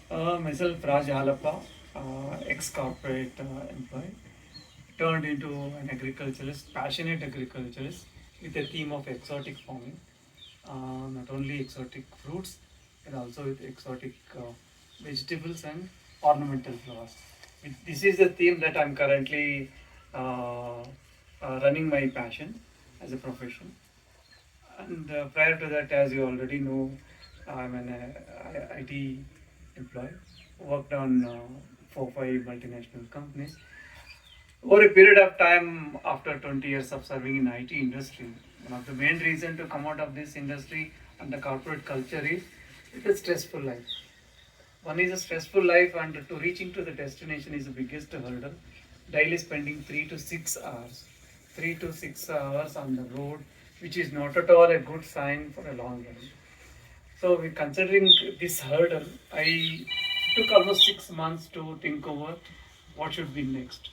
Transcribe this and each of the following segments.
Myself, Raj Halappa, ex-corporate employee, turned into an agriculturist, passionate agriculturist with a theme of exotic farming. Not only exotic fruits, but also with exotic vegetables and ornamental flowers. This is the theme that I'm currently running my passion as a profession. And prior to that, as you already know, I'm an IT employee. Worked on 4 5 multinational companies. Over a period of time, after 20 years of serving in IT industry, one of the main reason to come out of this industry and the corporate culture is it's a stressful life. One is a stressful life, and to reaching to the destination is the biggest hurdle. Daily spending 3 to 6 hours, 3 to 6 hours on the road, which is not at all a good sign for a long run. So, considering this hurdle, I took almost 6 months to think over what should be next.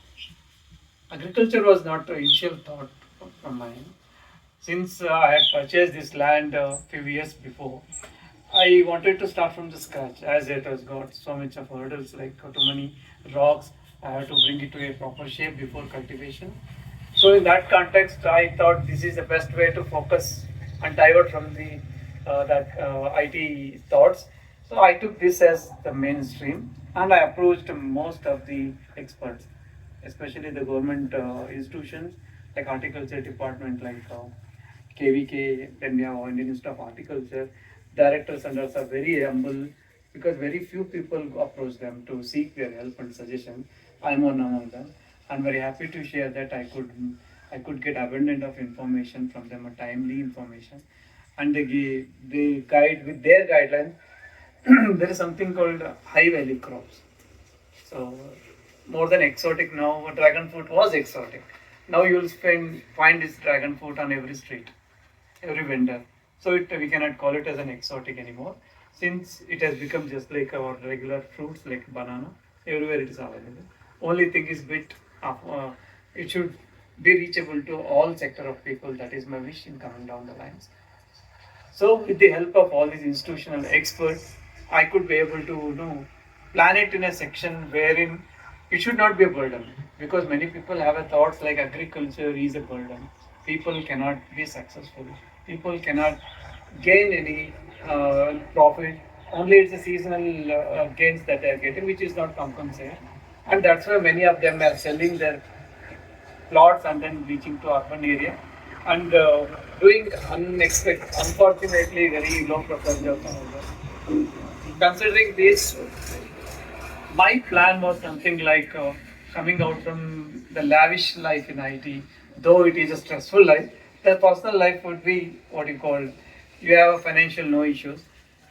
Agriculture was not the initial thought from mine. Since I had purchased this land a few years before, I wanted to start from the scratch as it has got so much of hurdles like too many rocks. I have to bring it to a proper shape before cultivation. So in that context, I thought this is the best way to focus and divert from the that IT thoughts. So I took this as the mainstream, and I approached most of the experts, especially the government institutions like horticulture department, like KVK, then we have Indian Institute of Horticulture. Directors and us are very humble because very few people approach them to seek their help and suggestion. I'm one among them. I'm very happy to share that I could get abundant of information from them, a timely information, and they guide with their guidelines. There is something called high value crops. So more than exotic now, dragon fruit was exotic. Now you will find this dragon fruit on every street, every vendor. So we cannot call it as an exotic anymore, since it has become just like our regular fruits like banana. Everywhere it is available. Only thing is bit of it should be reachable to all sector of people. That is my wish in coming down the lines. So, with the help of all these institutional experts, I could be able to plan it in a section wherein it should not be a burden, because many people have a thoughts like agriculture is a burden. People cannot be successful. People cannot gain any profit. Only it's the seasonal gains that they are getting, which is not compensated, and that's why many of them are selling their plots and then reaching to urban area and doing unexpected, unfortunately, very low profile job. Considering this, my plan was something like coming out from the lavish life in IT, though it is a stressful life. The personal life would be what you call you have a financial no issues,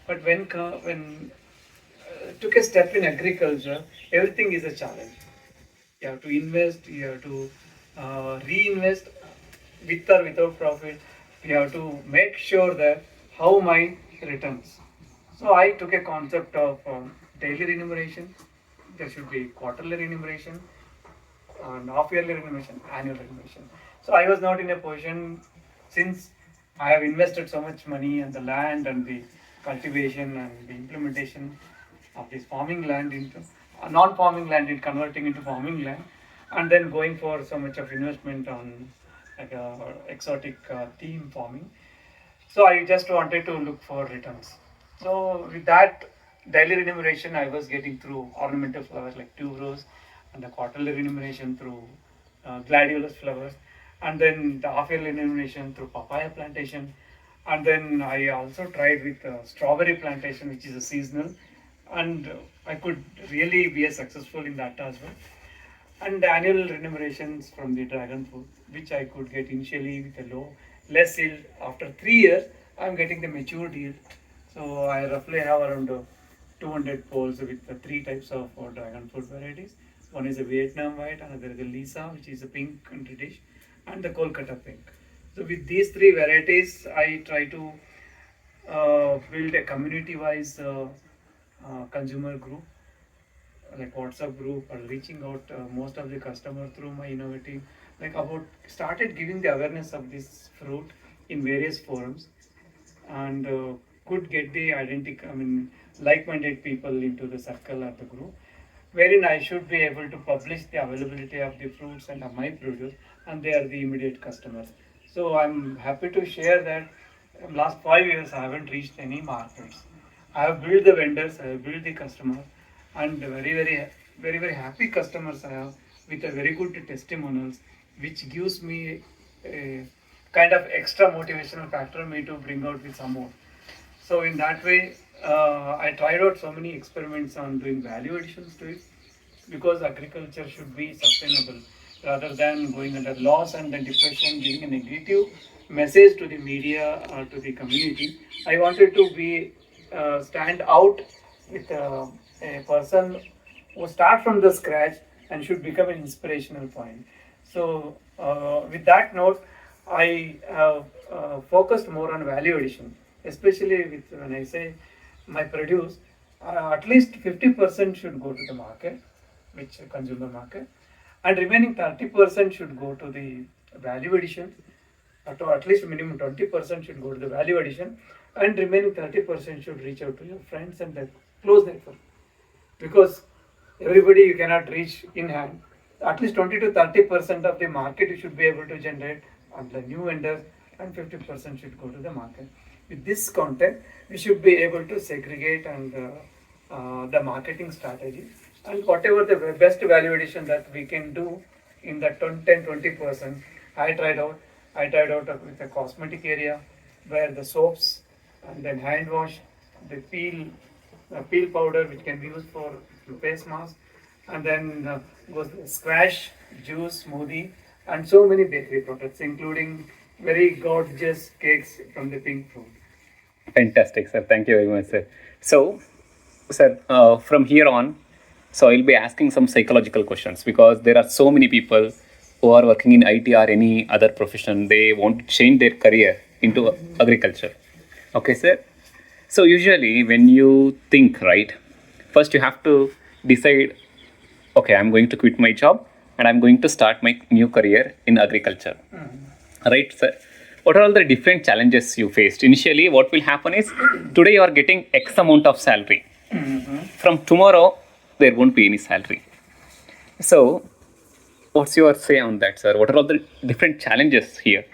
but when took a step in agriculture, everything is a challenge. You have to invest, you have to reinvest with or without profit. You have to make sure that how my returns. So I took a concept of daily remuneration. There should be quarterly remuneration and half yearly remuneration, annual remuneration. So I was not in a position, since I have invested so much money and the land and the cultivation and the implementation of this farming land into non-farming land, in converting into farming land, and then going for so much of investment on like exotic theme farming. So I just wanted to look for returns. So with that daily remuneration, I was getting through ornamental flowers like tuberose, and the quarterly remuneration through gladiolus flowers, and then the half-yearly remuneration through papaya plantation, and then I also tried with strawberry plantation, which is a seasonal, and I could really be a successful in that as well. And the annual remunerations from the dragon fruit, which I could get initially with a less yield. After 3 years, I'm getting the matured yield. So I roughly have around 200 poles with the three types of dragon fruit varieties. One is a Vietnam white, another is a Lisa, which is a pink country dish, and the Kolkata pink. So with these three varieties, I try to build a community-wise consumer group like WhatsApp group, or reaching out most of the customer through my innovative, like about started giving the awareness of this fruit in various forums, and could get the identical, I mean, like-minded people into the circle or the group, wherein I should be able to publish the availability of the fruits and of my produce, and they are the immediate customers. So I'm happy to share that in last 5 years I haven't reached any markets. I have built the vendors, I have built the customers, and very happy customers I have with a very good testimonials, which gives me a kind of extra motivational factor me to bring out with some more. So in that way, I tried out so many experiments on doing value additions to it, because agriculture should be sustainable rather than going under loss and then depression, giving a negative message to the media or to the community. I wanted to be stand out with a person who start from the scratch and should become an inspirational point. So with that note, I have focused more on value addition, especially with when I say my produce, at least 50% should go to the market, which consumer market, and remaining 30% should go to the value addition. At least minimum 20% should go to the value addition, and remaining 30% should reach out to your friends and the close network, because everybody you cannot reach in hand. At least 20 to 30% of the market you should be able to generate on the new vendors, and 50% should go to the market. With this content, we should be able to segregate and the marketing strategy, and whatever the best value addition that we can do in that 10-20%. I tried out. I tried out with the cosmetic area, where the soaps and then hand wash, the peel powder which can be used for face mask, and then goes squash, juice, smoothie, and so many bakery products, including very gorgeous cakes from the pink fruit. Fantastic, sir. Thank you very much, sir. So, sir, from here on, so I'll be asking some psychological questions, because there are so many people who are working in IT or any other profession. They want to change their career into agriculture. Okay, sir. So usually when you think, right, first you have to decide, okay, I'm going to quit my job and I'm going to start my new career in agriculture. Right, sir? What are all the different challenges you faced? Initially, what will happen is, today you are getting X amount of salary. From tomorrow, there won't be any salary. So, what's your say on that, sir? What are all the different challenges here?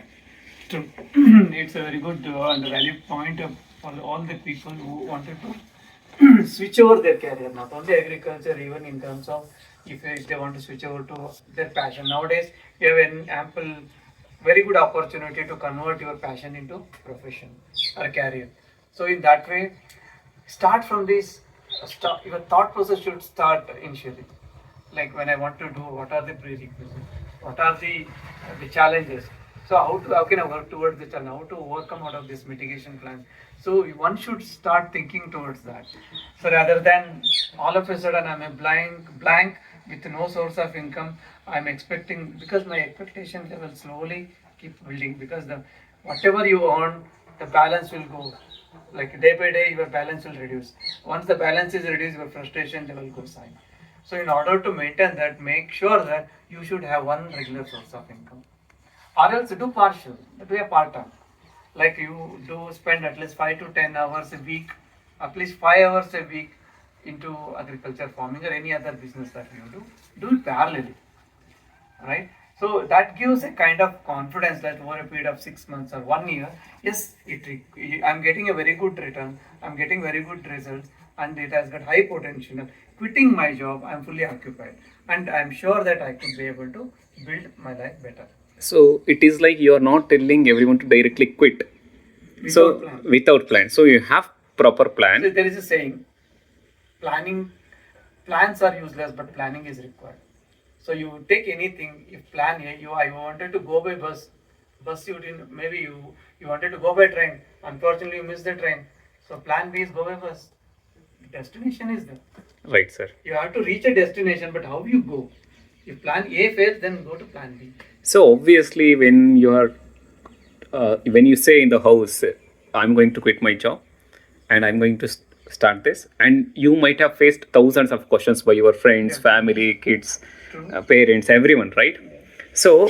True. It's a very good and valid point for all the people who wanted to switch over their career, not only agriculture, even in terms of if they want to switch over to their passion. Nowadays, you have an ample, very good opportunity to convert your passion into profession or career. So in that way, start from this. Your thought process should start initially. Like when I want to do, what are the prerequisites? What are the challenges? So how can I work towards the challenge? How to overcome out of this mitigation plan? So one should start thinking towards that. So rather than all of a sudden I'm a blank with no source of income, I'm expecting, because my expectation level slowly keep building, because the whatever you earn, the balance will go. Like day by day, your balance will reduce. Once the balance is reduced, your frustration level goes high. So in order to maintain that, make sure that you should have one regular source of income. Or else do partial, do a part-time. Like you do spend at least 5 to 10 hours a week, at least 5 hours a week into agriculture, farming, or any other business that you do it parallelly, right? So that gives a kind of confidence that over a period of 6 months or 1 year, yes, I'm getting a very good return, I'm getting very good results, and it has got high potential. Quitting my job, I'm fully occupied, and I'm sure that I could be able to build my life better. So it is like you are not telling everyone to directly quit. Without plan. So you have proper plan. So there is a saying, plans are useless, but planning is required. So you take anything, if plan A, I wanted to go by bus you didn't, maybe you wanted to go by train, unfortunately you missed the train. So plan B is go by bus. Destination is there. Right, sir. You have to reach a destination, but how you go? If plan A fails, then go to plan B. So obviously, when you say in the house, I'm going to quit my job and I'm going to start this, and you might have faced thousands of questions by your friends, family, kids, parents, everyone, right? So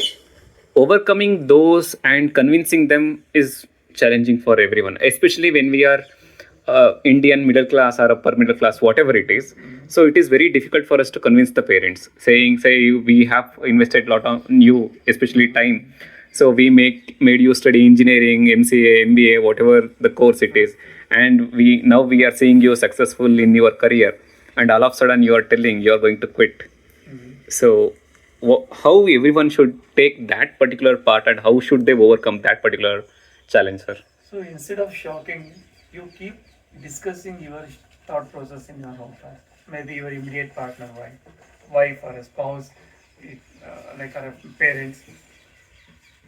overcoming those and convincing them is challenging for everyone, especially when we are Indian middle class or upper middle class, whatever it is. So it is very difficult for us to convince the parents, saying, say, we have invested a lot on you, especially time. So we made you study engineering, MCA, MBA, whatever the course it is, and we are seeing you successful in your career, and all of a sudden you are telling you are going to quit. So how everyone should take that particular part, and how should they overcome that particular challenge, sir? So instead of shocking, you keep discussing your thought process in your home first. Maybe your immediate partner, wife or a spouse, like our parents.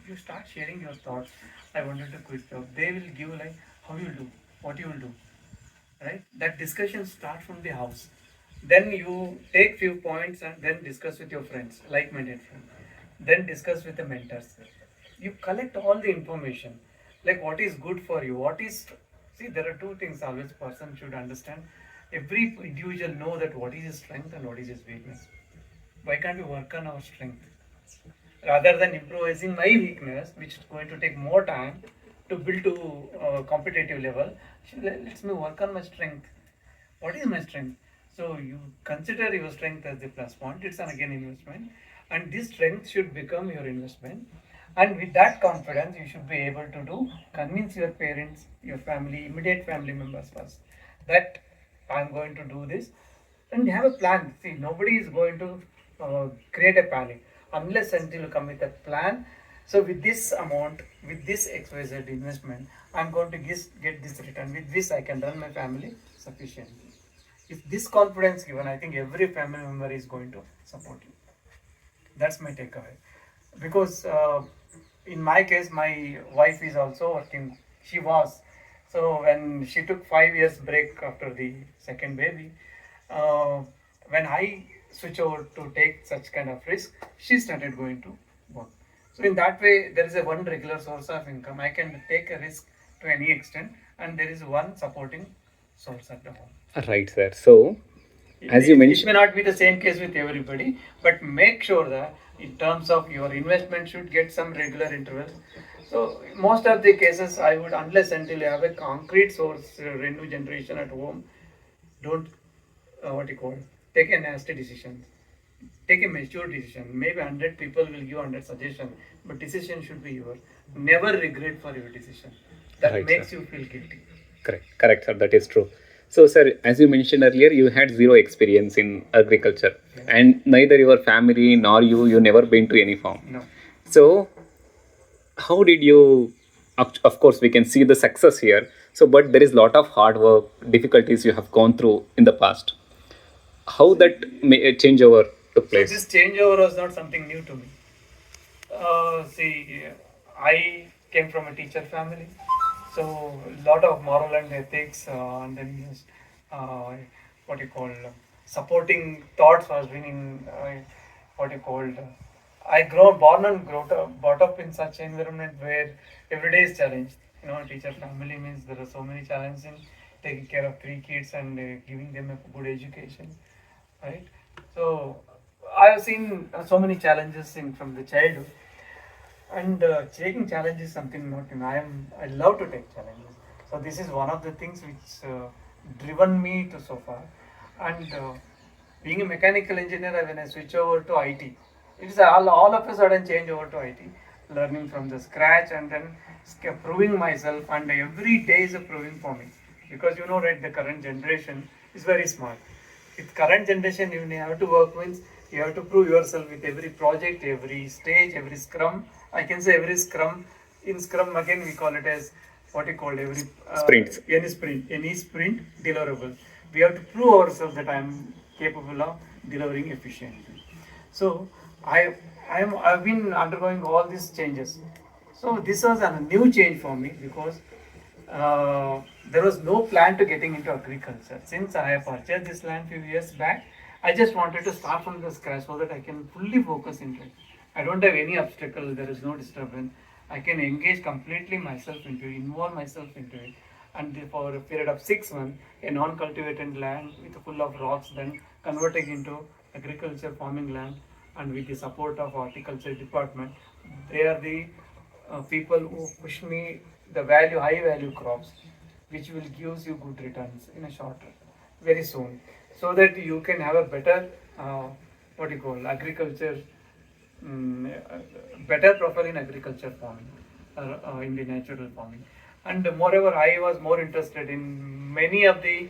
You start sharing your thoughts. I wanted to quit job. They will give like how you do, what you will do, right? That discussion start from the house. Then you take few points and then discuss with your friends, like-minded friends. Then discuss with the mentors. You collect all the information, like what is good for you, what is. See, there are two things always person should understand. Every individual know that what is his strength and what is his weakness. Why can't we work on our strength? Rather than improvising my weakness, which is going to take more time to build to competitive level, let's me work on my strength. What is my strength? So you consider your strength as the plus point. It's an again investment, and this strength should become your investment. And with that confidence, you should be able to do convince your parents, your family, immediate family members first that I'm going to do this, and have a plan. See, nobody is going to create a panic unless until you come with a plan. So with this amount, with this XYZ investment, I'm going to get this return. With this, I can run my family sufficiently. If this confidence given, I think every family member is going to support you. That's my takeaway. Because in my case, my wife is also working. She was. So when she took 5 years break after the second baby, uh, when I switch over to take such kind of risk, she started going to work. So in that way, there is a one regular source of income. I can take a risk to any extent, and there is one supporting source at the home. Right, sir. So, as you It may mentioned, not be the same case with everybody, but make sure that in terms of your investment should get some regular intervals. So most of the cases, I would, unless until you have a concrete source, revenue generation at home, don't what you call take a nasty decision. Take a mature decision. Maybe 100 people will give 100 suggestions, but decision should be yours. Never regret for your decision. That right, sir. makes you feel guilty. Correct, sir. That is true. So, sir, as you mentioned earlier, you had zero experience in agriculture, and neither your family nor you never been to any farm. No. So, how did you? Of course, we can see the success here. So, but there is a lot of hard work, difficulties you have gone through in the past. How that changeover took So place? this changeover was not something new to me. See, I came from a teacher family, so a lot of moral and ethics, and then yes, uh, what you call supporting thoughts was been in what you called. I born and brought up in such environment where every day is challenge. Teacher family means there are so many challenges in taking care of three kids and giving them a good education, right? So I have seen so many challenges from the childhood, and taking challenges is something not. I love to take challenges. So this is one of the things which driven me to so far. And being a mechanical engineer, when I switch over to IT, it's all of a sudden change over to IT, learning from the scratch and then proving myself. And every day is a proving for me, because right, the current generation is very smart. With current generation, you have to work means you have to prove yourself with every project, every stage, every scrum. I can say every scrum. In scrum again we call it as what you call every Sprints. any sprint deliverable. We have to prove ourselves that I am capable of delivering efficiently. So I've been undergoing all these changes. So this was a new change for me, because there was no plan to getting into agriculture. Since I have purchased this land few years back, I just wanted to start from the scratch so that I can fully focus into it. I don't have any obstacle. There is no disturbance. I can engage completely myself into it, involve myself into it, and for a period of 6 months, a non-cultivated land with full of rocks, then converting into agriculture farming land, and with the support of horticulture department, they are the people who push me the high value crops. which will gives you good returns in a short run, very soon, so that you can have a better what you call agriculture, better profile in agriculture farming, in the natural farming. And moreover, I was more interested in many of the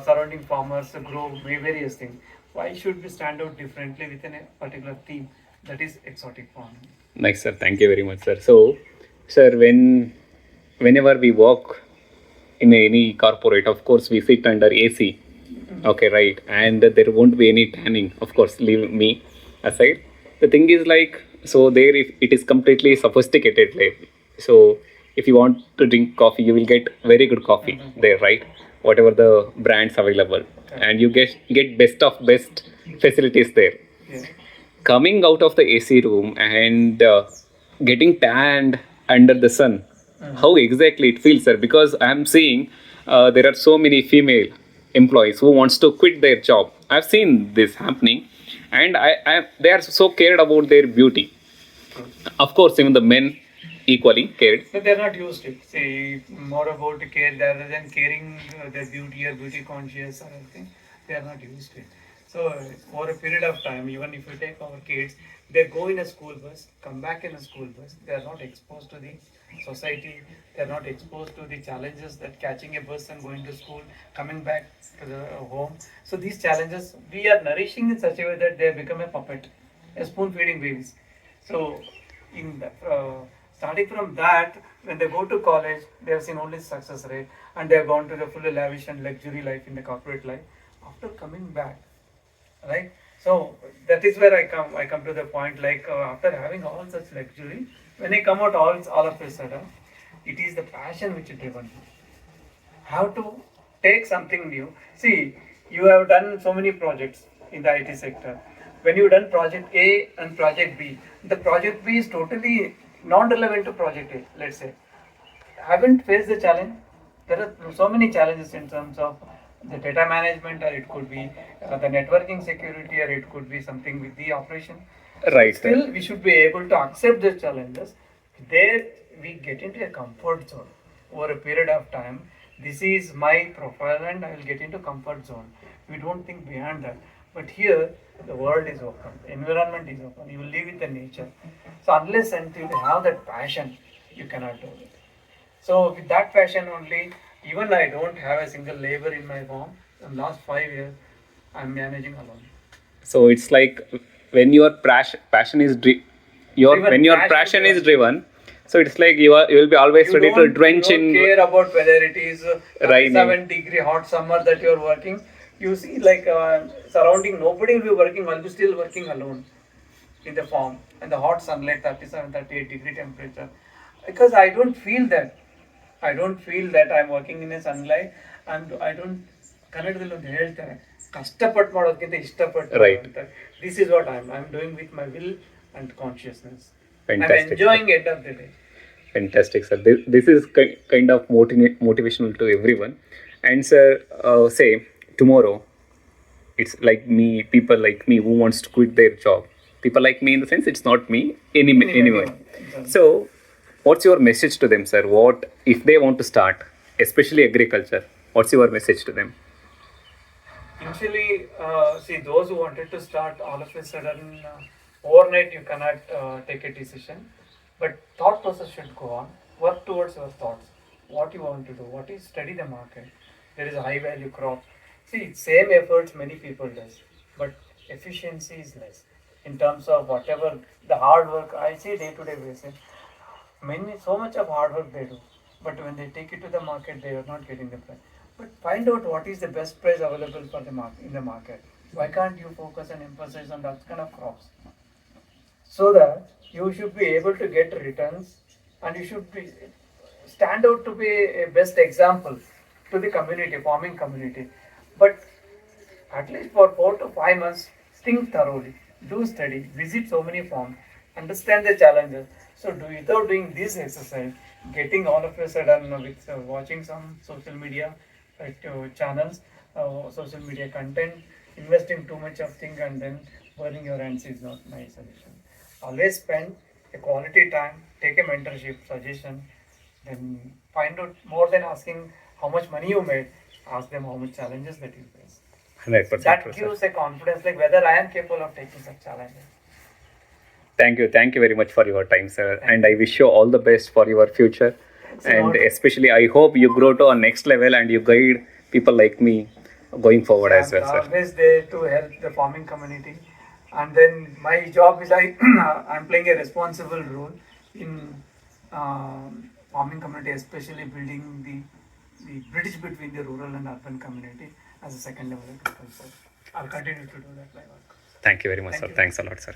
surrounding farmers grow various things. Why should we stand out differently within a particular theme, that is exotic farming? Nice, sir. Thank you very much, sir. So, sir, whenever we walk in any corporate, of course, we sit under AC. Okay, right. And there won't be any tanning. Of course, leave me aside. The thing is like, so there if it is completely sophisticated. Like, so if you want to drink coffee, you will get very good coffee there, right? Whatever the brands available, and you get best of best facilities there. Yeah. Coming out of the AC room and getting tanned under the sun, how exactly it feels, sir? Because I'm seeing there are so many female employees who wants to quit their job. I've seen this happening, and they are so cared about their beauty. Of course, even the men equally cared. So they're not used to it. See, more about care rather than caring their beauty or beauty conscious or anything. They are not used to it. So for a period of time, even if you take our kids, they go in a school bus, come back in a school bus. They are not exposed to the society. They are not exposed to the challenges that catching a bus and going to school, coming back to the home. So these challenges, we are nourishing in such a way that they become a puppet, a spoon feeding babies. So in the, starting from that, when they go to college, they have seen only success rate, and they have gone to the fully lavish and luxury life in the corporate life. After coming back, right? So that is where I come to the point. Like after having all such luxury, when I come out all of a sudden, it is the passion which is driven. How to take something new. See, you have done so many projects in the IT sector. When you done project A and project B, the project B is totally non-relevant to project A, let's say. Haven't faced the challenge. There are so many challenges in terms of the data management, or it could be the networking security, or it could be something with the operation. Right, sir. Still, we should be able to accept the challenges. There, we get into a comfort zone over a period of time. This is my profile, and I will get into comfort zone. We don't think beyond that. But here, the world is open, environment is open. You will live with the nature. So unless until you have that passion, you cannot do it. So with that passion only, even I don't have a single labor in my farm. In last 5 years, I'm managing alone. So it's like when your passion is Driven, when your passion passion is driven. driven. So it's like you will be always ready to drench you don't in care about whether it is raining. 7-degree hot summer that you're working. You see, like surrounding, nobody will be working. I'll be still working alone in the farm, and the hot sunlight, 37, 38-degree temperature. Because I don't feel that. I don't feel that I'm working in a sunlight. I don't ಕನ್ನಡದಲ್ಲಿ ಒಂದು ಹೇಳ್ತಾರೆ ಕಷ್ಟಪಟ್ಟು ಮಾಡೋದಕ್ಕಿಂತ ಇಷ್ಟಪಟ್ಟು Right. ಅಂತ. This is what I'm doing with my will and consciousness. Fantastic. I'm enjoying end of the day. Fantastic, sir. This is kind of motivational to everyone. And sir, say tomorrow, it's like me, people like me who wants to quit their job. People like me in the sense it's not me, anyone. Exactly. So, what's your message to them, sir? What if they want to start, especially agriculture? What's your message to them? Initially, see, those who wanted to start, all of a sudden, overnight you cannot take a decision. But thought process should go on. Work towards your thoughts. What you want to do. What is study the market. There is a high value crop. See, same efforts many people does, but efficiency is less in terms of whatever the hard work I see day to day basis. So much of hard work they do, but when they take it to the market, they are not getting the price. But find out what is the best price available for the market in the market. Why can't you focus and emphasize on that kind of crops, so that you should be able to get returns, and you should be stand out to be a best example to the community, farming community. But at least for 4 to 5 months, think thoroughly, do study, visit so many farms, understand the challenges. So without doing this exercise, getting all of a sudden with watching some social media channels, social media content, investing too much of thing, and then burning your hands is not my solution. Always spend a quality time, take a mentorship suggestion, then find out more than asking how much money you made. Ask them how much challenges that you face. 100% That true, sir. gives a confidence, like whether I am capable of taking such challenges. Thank you very much for your time, sir. Thank And I wish you all the best for your future. Thanks a And lot. especially, I hope you grow to a next level and you guide people like me going forward as well, I'm sir. always there to help the farming community, and then my job is I'm playing a responsible role in farming community, especially building the bridge between the rural and urban community as a second level agriculture. I'll continue to do that by work. Thank you very much, Thank sir. you. Thanks a lot, sir.